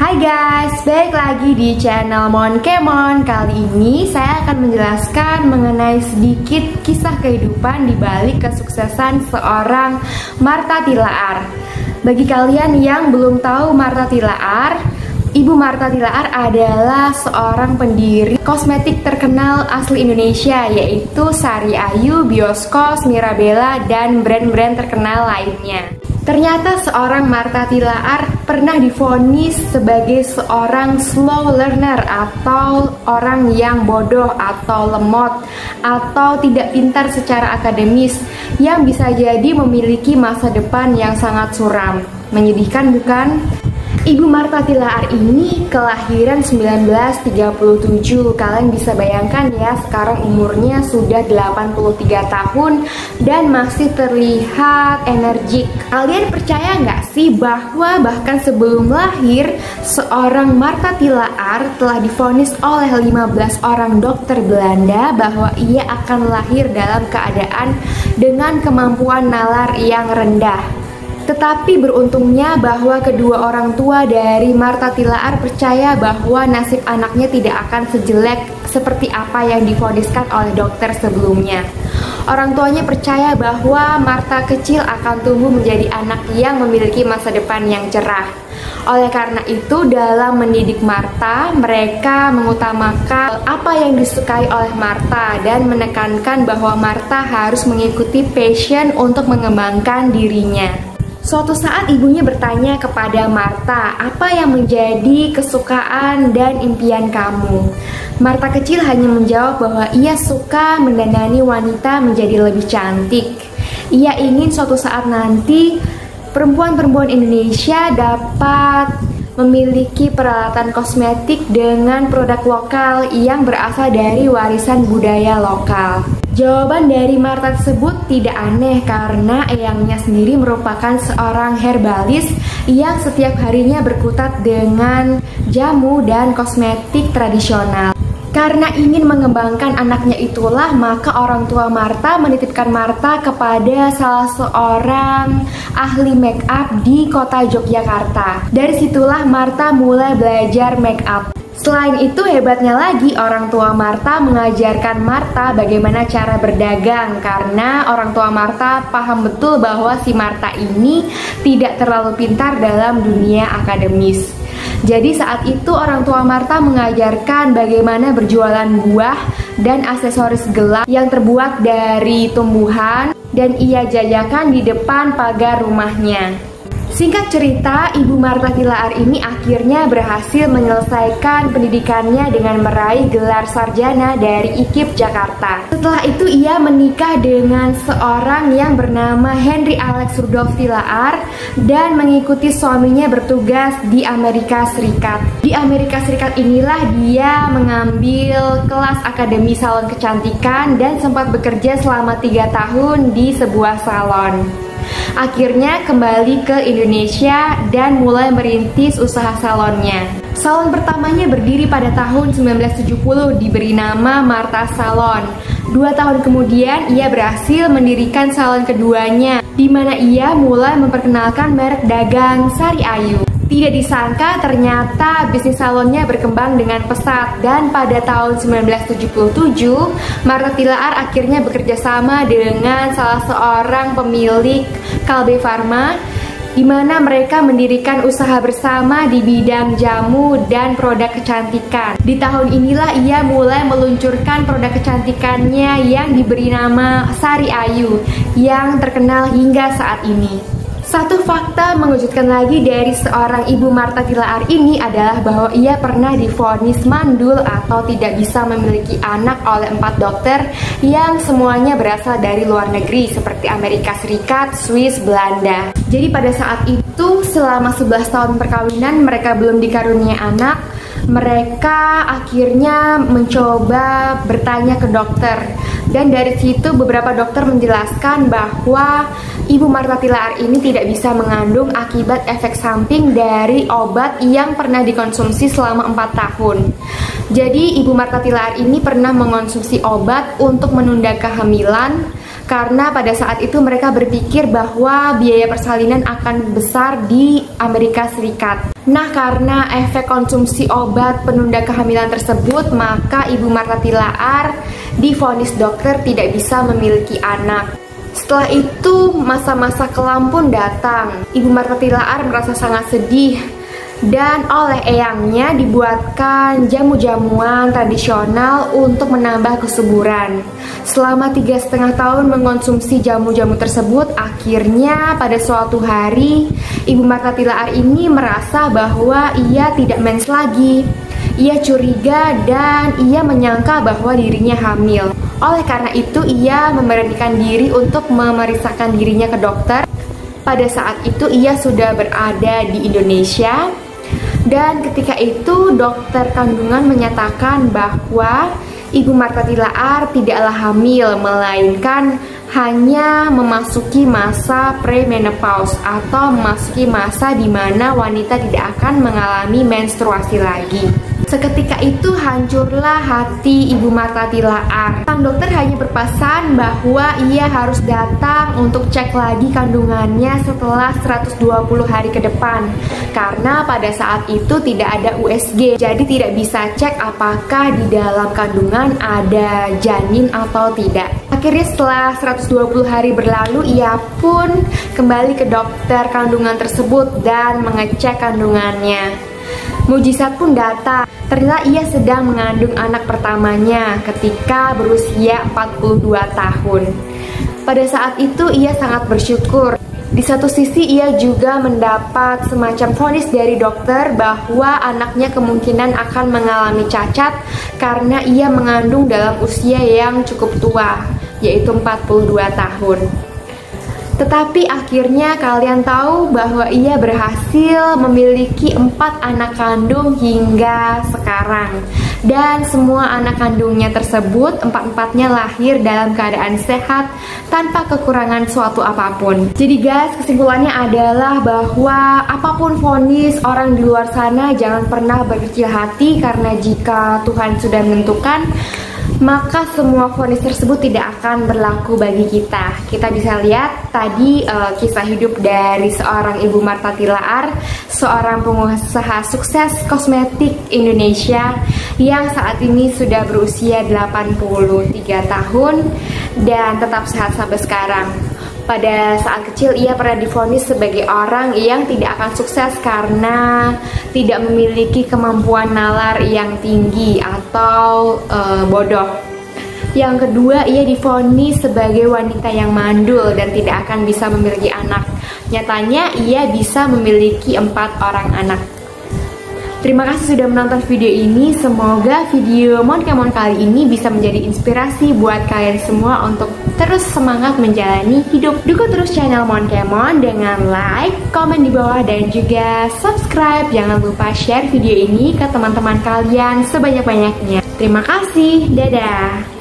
Hai guys, balik lagi di channel Monkemon. Kali ini saya akan menjelaskan mengenai sedikit kisah kehidupan di balik kesuksesan seorang Martha Tilaar. Bagi kalian yang belum tahu Martha Tilaar, Ibu Martha Tilaar adalah seorang pendiri kosmetik terkenal asli Indonesia, yaitu Sari Ayu, Bioskos, Mirabella, dan brand-brand terkenal lainnya. Ternyata seorang Martha Tilaar pernah divonis sebagai seorang slow learner atau orang yang bodoh atau lemot atau tidak pintar secara akademis yang bisa jadi memiliki masa depan yang sangat suram. Menyedihkan bukan? Ibu Martha Tilaar ini kelahiran 1937. Kalian bisa bayangkan ya, sekarang umurnya sudah 83 tahun dan masih terlihat energik. Kalian percaya nggak sih bahwa bahkan sebelum lahir, seorang Martha Tilaar telah divonis oleh 15 orang dokter Belanda bahwa ia akan lahir dalam keadaan dengan kemampuan nalar yang rendah. Tetapi beruntungnya bahwa kedua orang tua dari Martha Tilaar percaya bahwa nasib anaknya tidak akan sejelek seperti apa yang divoniskan oleh dokter sebelumnya. Orang tuanya percaya bahwa Martha kecil akan tumbuh menjadi anak yang memiliki masa depan yang cerah. Oleh karena itu, dalam mendidik Martha, mereka mengutamakan apa yang disukai oleh Martha dan menekankan bahwa Martha harus mengikuti passion untuk mengembangkan dirinya. Suatu saat ibunya bertanya kepada Martha, apa yang menjadi kesukaan dan impian kamu? Martha kecil hanya menjawab bahwa ia suka mendandani wanita menjadi lebih cantik. Ia ingin suatu saat nanti perempuan-perempuan Indonesia dapat memiliki peralatan kosmetik dengan produk lokal yang berasal dari warisan budaya lokal. Jawaban dari Martha tersebut tidak aneh karena eyangnya sendiri merupakan seorang herbalis yang setiap harinya berkutat dengan jamu dan kosmetik tradisional. Karena ingin mengembangkan anaknya itulah, maka orang tua Martha menitipkan Martha kepada salah seorang ahli make up di kota Yogyakarta. Dari situlah Martha mulai belajar make up. Selain itu, hebatnya lagi, orang tua Martha mengajarkan Martha bagaimana cara berdagang karena orang tua Martha paham betul bahwa si Martha ini tidak terlalu pintar dalam dunia akademis. Jadi saat itu orang tua Martha mengajarkan bagaimana berjualan buah dan aksesoris gelap yang terbuat dari tumbuhan dan ia jajakan di depan pagar rumahnya. Singkat cerita, Ibu Martha Tilaar ini akhirnya berhasil menyelesaikan pendidikannya dengan meraih gelar sarjana dari IKIP Jakarta. Setelah itu ia menikah dengan seorang yang bernama Henry Alex Rudolf Tilaar dan mengikuti suaminya bertugas di Amerika Serikat. Di Amerika Serikat inilah dia mengambil kelas akademi salon kecantikan dan sempat bekerja selama 3 tahun di sebuah salon. Akhirnya kembali ke Indonesia dan mulai merintis usaha salonnya. Salon pertamanya berdiri pada tahun 1970, diberi nama Martha Salon. 2 tahun kemudian ia berhasil mendirikan salon keduanya, di mana ia mulai memperkenalkan merek dagang Sari Ayu. Tidak disangka ternyata bisnis salonnya berkembang dengan pesat dan pada tahun 1977 Martha Tilaar akhirnya bekerja sama dengan salah seorang pemilik Kalbe Pharma, di mana mereka mendirikan usaha bersama di bidang jamu dan produk kecantikan. Di tahun inilah ia mulai meluncurkan produk kecantikannya yang diberi nama Sari Ayu yang terkenal hingga saat ini. Satu fakta mengejutkan lagi dari seorang Ibu Martha Tilaar ini adalah bahwa ia pernah divonis mandul atau tidak bisa memiliki anak oleh 4 dokter yang semuanya berasal dari luar negeri seperti Amerika Serikat, Swiss, Belanda. Jadi pada saat itu selama 11 tahun perkawinan mereka belum dikaruniai anak. Mereka akhirnya mencoba bertanya ke dokter dan dari situ beberapa dokter menjelaskan bahwa Ibu Martha Tilaar ini tidak bisa mengandung akibat efek samping dari obat yang pernah dikonsumsi selama 4 tahun. Jadi Ibu Martha Tilaar ini pernah mengonsumsi obat untuk menunda kehamilan karena pada saat itu mereka berpikir bahwa biaya persalinan akan besar di Amerika Serikat. Nah, karena efek konsumsi obat penunda kehamilan tersebut, maka Ibu Martha Tilaar divonis dokter tidak bisa memiliki anak. Setelah itu, masa-masa kelam pun datang. Ibu Martha Tilaar merasa sangat sedih, dan oleh eyangnya dibuatkan jamu-jamuan tradisional untuk menambah kesuburan. Selama 3,5 tahun mengonsumsi jamu-jamu tersebut, akhirnya pada suatu hari Ibu Martha Tilaar ini merasa bahwa ia tidak mens lagi. Ia curiga dan ia menyangka bahwa dirinya hamil. Oleh karena itu, ia memberanikan diri untuk memeriksakan dirinya ke dokter. Pada saat itu ia sudah berada di Indonesia. Dan ketika itu dokter kandungan menyatakan bahwa Ibu Martha Tilaar tidaklah hamil, melainkan hanya memasuki masa premenopause atau memasuki masa di mana wanita tidak akan mengalami menstruasi lagi. Seketika itu hancurlah hati Ibu Martha Tilaar. Sang dokter hanya berpesan bahwa ia harus datang untuk cek lagi kandungannya setelah 120 hari ke depan, karena pada saat itu tidak ada USG, jadi tidak bisa cek apakah di dalam kandungan ada janin atau tidak. Akhirnya setelah 120 hari berlalu, ia pun kembali ke dokter kandungan tersebut dan mengecek kandungannya. Mujizat pun datang. Ternyata ia sedang mengandung anak pertamanya ketika berusia 42 tahun. Pada saat itu ia sangat bersyukur. Di satu sisi ia juga mendapat semacam vonis dari dokter bahwa anaknya kemungkinan akan mengalami cacat karena ia mengandung dalam usia yang cukup tua, yaitu 42 tahun. Tetapi akhirnya kalian tahu bahwa ia berhasil memiliki 4 anak kandung hingga sekarang. Dan semua anak kandungnya tersebut, 4-empatnya lahir dalam keadaan sehat tanpa kekurangan suatu apapun. Jadi guys, kesimpulannya adalah bahwa apapun vonis orang di luar sana, jangan pernah berkecil hati, karena jika Tuhan sudah menentukan, maka semua vonis tersebut tidak akan berlaku bagi kita. Kita bisa lihat tadi kisah hidup dari seorang Ibu Martha Tilaar, seorang pengusaha sukses kosmetik Indonesia yang saat ini sudah berusia 83 tahun dan tetap sehat sampai sekarang. Pada saat kecil ia pernah divonis sebagai orang yang tidak akan sukses karena tidak memiliki kemampuan nalar yang tinggi atau bodoh. Yang kedua, ia divonis sebagai wanita yang mandul dan tidak akan bisa memiliki anak. Nyatanya ia bisa memiliki 4 orang anak. Terima kasih sudah menonton video ini. Semoga video Monkemon kali ini bisa menjadi inspirasi buat kalian semua untuk terus semangat menjalani hidup. Dukung terus channel Monkemon dengan like, komen di bawah, dan juga subscribe. Jangan lupa share video ini ke teman-teman kalian sebanyak-banyaknya. Terima kasih, dadah!